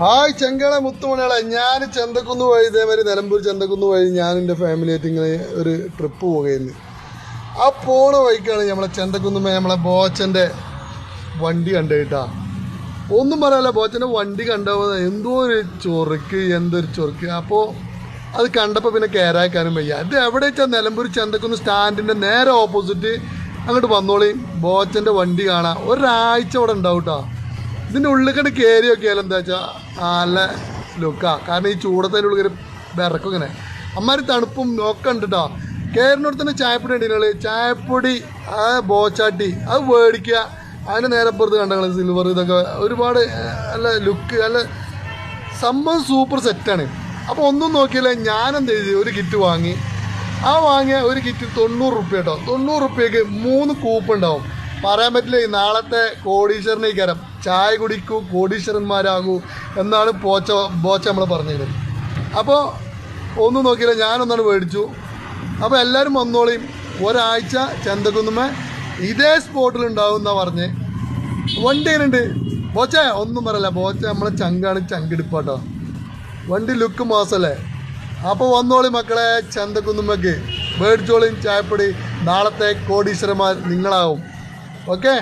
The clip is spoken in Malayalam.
ഹായ് ചെങ്കള മുത്തുമണികളെ, ഞാൻ ചന്തക്കുന്ന് വഴി ഇതേമാതിരി നിലമ്പൂർ ചന്തക്കുന്ന് വഴി ഞാൻ എൻ്റെ ഫാമിലിയായിട്ട് ഇങ്ങനെ ഒരു ട്രിപ്പ് പോകുകയായിരുന്നു. ആ പോണ വഴിക്കാണ് നമ്മളെ ചന്തക്കുന്നുമ്മ നമ്മളെ ബോച്ചൻ്റെ വണ്ടി കണ്ടു കേട്ടാ. ഒന്നും പറയാല്ല, ബോച്ചൻ്റെ വണ്ടി കണ്ടപ്പോൾ എന്തോ ഒരു ചൊറുക്ക്, എന്തൊരു ചൊറുക്ക്. അപ്പോൾ അത് കണ്ടപ്പോൾ പിന്നെ കയറാക്കാനും വയ്യ. അത് എവിടെ വെച്ചാൽ നിലമ്പൂർ ചന്തക്കുന്ന് സ്റ്റാൻഡിൻ്റെ നേരെ ഓപ്പോസിറ്റ് അങ്ങോട്ട് വന്നോളി, ബോച്ചൻ്റെ വണ്ടി കാണാം. ഒരാഴ്ച അവിടെ ഉണ്ടാവും കേട്ടോ. ഇതിൻ്റെ ഉള്ളിൽ കണ്ട് കയറി നോക്കിയാലും എന്താ വെച്ചാൽ നല്ല ലുക്കാ. കാരണം ഈ ചൂടത്തിൻ്റെ ഉള്ളിൽ വിറക്കും ഇങ്ങനെ, അമ്മാതിരി തണുപ്പും ഒക്കെ ഉണ്ട് കേട്ടോ. കയറിനോട് തന്നെ ചായപ്പൊടി ഉണ്ടെങ്കിൽ ചായപ്പൊടി, ആ ബോച്ചാട്ടി അത് മേടിക്കുക. അതിന് നേരെ പുറത്ത് കണ്ടങ്ങൾ സിൽവർ ഇതൊക്കെ ഒരുപാട് നല്ല ലുക്ക്, നല്ല സംഭവം സൂപ്പർ സെറ്റാണ്. അപ്പോൾ ഒന്നും നോക്കിയില്ല, ഞാനെന്ത് ചെയ്തു, ഒരു കിറ്റ് വാങ്ങി. ആ വാങ്ങിയ ഒരു കിറ്റ് 90 റുപ്യ കേട്ടോ. 90 റുപ്യക്ക് 3 കൂപ്പ് ഉണ്ടാവും. പറയാൻ പറ്റില്ല, നാളത്തെ കോടീശ്വരനേക്കാരം. ചായ കുടിക്കൂ, കോടീശ്വരന്മാരാകൂ എന്നാണ് ബോച്ച നമ്മൾ പറഞ്ഞത്. അപ്പോൾ ഒന്നും നോക്കിയില്ല, ഞാനൊന്നാണ് മേടിച്ചു. അപ്പോൾ എല്ലാവരും വന്നോളിയും, ഒരാഴ്ച ചന്തക്കുന്നുമ്മ ഇതേ സ്പോട്ടിൽ ഉണ്ടാവും എന്നാണ് പറഞ്ഞ്. വണ്ടി എങ്ങനെയുണ്ട് ബോച്ച? ഒന്നും പറയല്ല, ബോച്ച നമ്മളെ ചങ്കാണ്, ചങ്കിടിപ്പാട്ടോ. വണ്ടി ലുക്ക് മാസല്ലേ. അപ്പോൾ വന്നോളി മക്കളെ, ചന്തക്കുന്നുമ്മക്ക് മേടിച്ചോളിയും ചായപ്പൊടി. നാളത്തെ കോടീശ്വരന്മാർ നിങ്ങളാവും. ഓക്കെ.